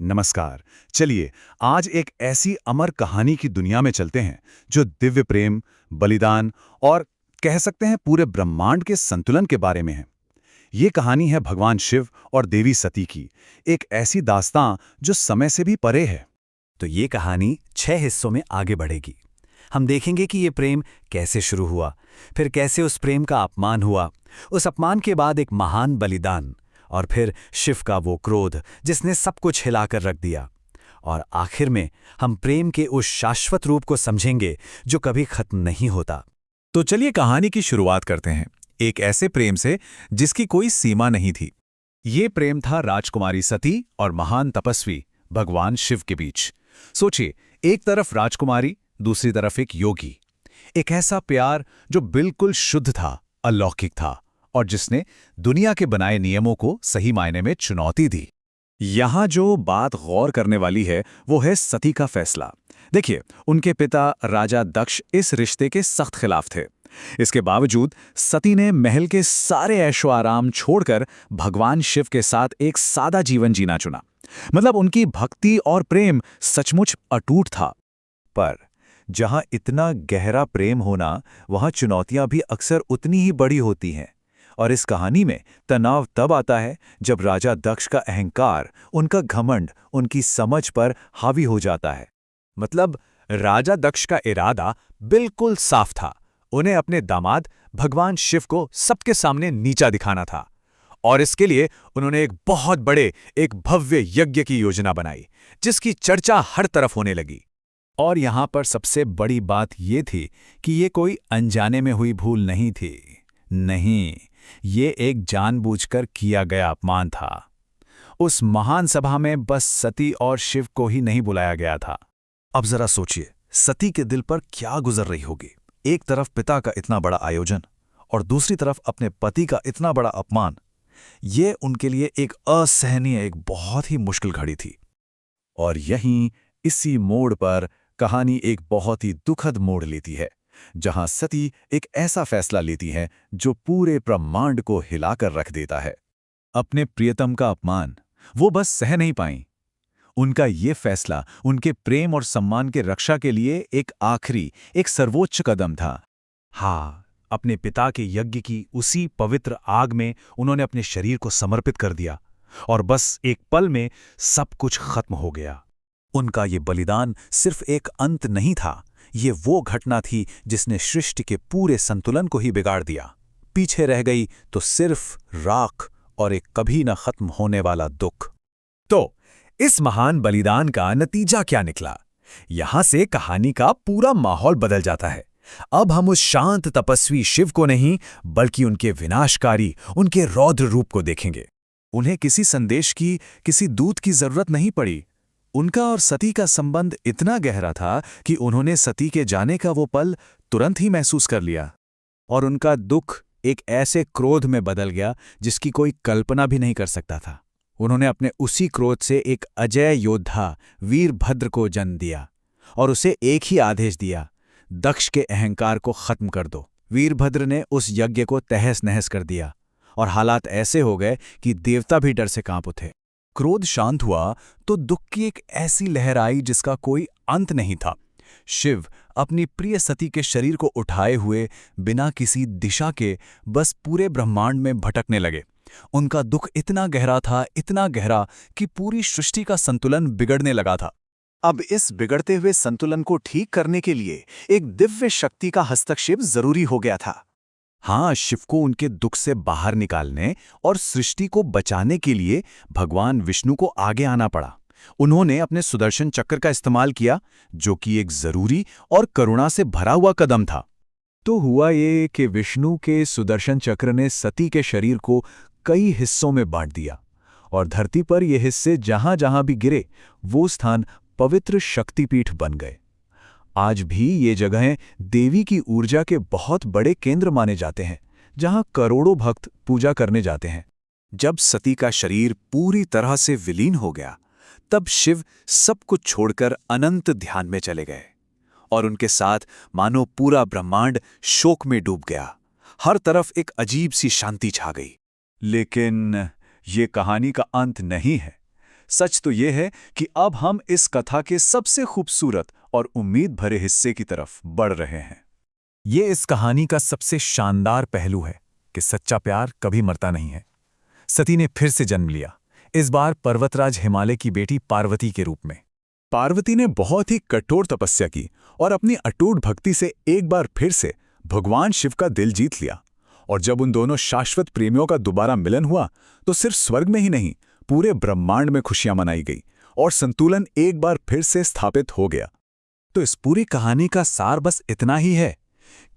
नमस्कार। चलिए आज एक ऐसी अमर कहानी की दुनिया में चलते हैं जो दिव्य प्रेम, बलिदान और कह सकते हैं पूरे ब्रह्मांड के संतुलन के बारे में है। ये कहानी है भगवान शिव और देवी सती की, एक ऐसी दास्तां जो समय से भी परे है। तो ये कहानी 6 हिस्सों में आगे बढ़ेगी। हम देखेंगे कि ये प्रेम कैसे शुरू हुआ, फिर कैसे उस प्रेम का अपमान हुआ, उस अपमान के बाद एक महान बलिदान, और फिर शिव का वो क्रोध जिसने सब कुछ हिलाकर रख दिया। और आखिर में हम प्रेम के उस शाश्वत रूप को समझेंगे जो कभी खत्म नहीं होता। तो चलिए कहानी की शुरुआत करते हैं, एक ऐसे प्रेम से जिसकी कोई सीमा नहीं थी। ये प्रेम था राजकुमारी सती और महान तपस्वी भगवान शिव के बीच। सोचिए, एक तरफ राजकुमारी, दूसरी तरफ एक योगी। एक ऐसा प्यार जो बिल्कुल शुद्ध था, अलौकिक था, और जिसने दुनिया के बनाए नियमों को सही मायने में चुनौती दी। यहां जो बात गौर करने वाली है वो है सती का फैसला। देखिए, उनके पिता राजा दक्ष इस रिश्ते के सख्त खिलाफ थे। इसके बावजूद सती ने महल के सारे ऐशो आराम छोड़कर भगवान शिव के साथ एक सादा जीवन जीना चुना। मतलब उनकी भक्ति और प्रेम सचमुच अटूट था। पर जहां इतना गहरा प्रेम होना, वहां चुनौतियां भी अक्सर उतनी ही बड़ी होती हैं। और इस कहानी में तनाव तब आता है जब राजा दक्ष का अहंकार, उनका घमंड, उनकी समझ पर हावी हो जाता है। मतलब राजा दक्ष का इरादा बिल्कुल साफ था। उन्हें अपने दामाद भगवान शिव को सबके सामने नीचा दिखाना था। और इसके लिए उन्होंने एक बहुत बड़े, एक भव्य यज्ञ की योजना बनाई, जिसकी चर्चा हर तरफ होने लगी। और यहां पर सबसे बड़ी बात यह थी कि ये कोई अनजाने में हुई भूल नहीं थी। नहीं, ये एक जानबूझकर किया गया अपमान था। उस महान सभा में बस सती और शिव को ही नहीं बुलाया गया था। अब जरा सोचिए, सती के दिल पर क्या गुजर रही होगी। एक तरफ पिता का इतना बड़ा आयोजन और दूसरी तरफ अपने पति का इतना बड़ा अपमान। ये उनके लिए एक असहनीय, एक बहुत ही मुश्किल घड़ी थी। और यहीं इसी मोड़ पर कहानी एक बहुत ही दुखद मोड़ लेती है, जहां सती एक ऐसा फैसला लेती हैं जो पूरे ब्रह्मांड को हिलाकर रख देता है। अपने प्रियतम का अपमान वो बस सह नहीं पाईं। उनका ये फैसला उनके प्रेम और सम्मान के रक्षा के लिए एक आखिरी, एक सर्वोच्च कदम था। हाँ, अपने पिता के यज्ञ की उसी पवित्र आग में उन्होंने अपने शरीर को समर्पित कर दिया, और बस एक पल में सब कुछ खत्म हो गया। उनका ये बलिदान सिर्फ एक अंत नहीं था, ये वो घटना थी जिसने सृष्टि के पूरे संतुलन को ही बिगाड़ दिया। पीछे रह गई तो सिर्फ राख और एक कभी न खत्म होने वाला दुख। तो इस महान बलिदान का नतीजा क्या निकला? यहां से कहानी का पूरा माहौल बदल जाता है। अब हम उस शांत तपस्वी शिव को नहीं, बल्कि उनके विनाशकारी, उनके रौद्र रूप को देखेंगे। उन्हें किसी संदेश की, किसी दूत की जरूरत नहीं पड़ी। उनका और सती का संबंध इतना गहरा था कि उन्होंने सती के जाने का वो पल तुरंत ही महसूस कर लिया। और उनका दुख एक ऐसे क्रोध में बदल गया जिसकी कोई कल्पना भी नहीं कर सकता था। उन्होंने अपने उसी क्रोध से एक अजेय योद्धा वीरभद्र को जन्म दिया और उसे एक ही आदेश दिया, दक्ष के अहंकार को खत्म कर दो। वीरभद्र ने उस यज्ञ को तहस नहस कर दिया और हालात ऐसे हो गए कि देवता भी डर से कांप उठे। क्रोध शांत हुआ तो दुख की एक ऐसी लहर आई जिसका कोई अंत नहीं था। शिव अपनी प्रिय सती के शरीर को उठाए हुए बिना किसी दिशा के बस पूरे ब्रह्मांड में भटकने लगे। उनका दुख इतना गहरा था, इतना गहरा कि पूरी सृष्टि का संतुलन बिगड़ने लगा था। अब इस बिगड़ते हुए संतुलन को ठीक करने के लिए एक दिव्य शक्ति का हस्तक्षेप जरूरी हो गया था। हाँ, शिव को उनके दुख से बाहर निकालने और सृष्टि को बचाने के लिए भगवान विष्णु को आगे आना पड़ा। उन्होंने अपने सुदर्शन चक्र का इस्तेमाल किया, जो कि एक जरूरी और करुणा से भरा हुआ कदम था। तो हुआ ये कि विष्णु के सुदर्शन चक्र ने सती के शरीर को कई हिस्सों में बांट दिया, और धरती पर ये हिस्से जहां जहां भी गिरे वो स्थान पवित्र शक्तिपीठ बन गए। आज भी ये जगहें देवी की ऊर्जा के बहुत बड़े केंद्र माने जाते हैं, जहां करोड़ों भक्त पूजा करने जाते हैं। जब सती का शरीर पूरी तरह से विलीन हो गया, तब शिव सब कुछ छोड़कर अनंत ध्यान में चले गए, और उनके साथ मानो पूरा ब्रह्मांड शोक में डूब गया। हर तरफ एक अजीब सी शांति छा गई। लेकिन ये कहानी का अंत नहीं है। सच तो ये है कि अब हम इस कथा के सबसे खूबसूरत और उम्मीद भरे हिस्से की तरफ बढ़ रहे हैं। ये इस कहानी का सबसे शानदार पहलू है कि सच्चा प्यार कभी मरता नहीं है। सती ने फिर से जन्म लिया, इस बार पर्वतराज हिमालय की बेटी पार्वती के रूप में। पार्वती ने बहुत ही कठोर तपस्या की और अपनी अटूट भक्ति से एक बार फिर से भगवान शिव का दिल जीत लिया। और जब उन दोनों शाश्वत प्रेमियों का दोबारा मिलन हुआ तो सिर्फ स्वर्ग में ही नहीं, पूरे ब्रह्मांड में खुशियां मनाई गई और संतुलन एक बार फिर से स्थापित हो गया। तो इस पूरी कहानी का सार बस इतना ही है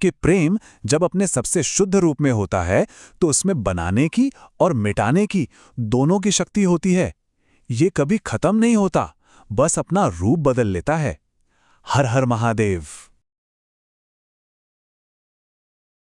कि प्रेम जब अपने सबसे शुद्ध रूप में होता है तो उसमें बनाने की और मिटाने की दोनों की शक्ति होती है। ये कभी खत्म नहीं होता, बस अपना रूप बदल लेता है। हर हर महादेव।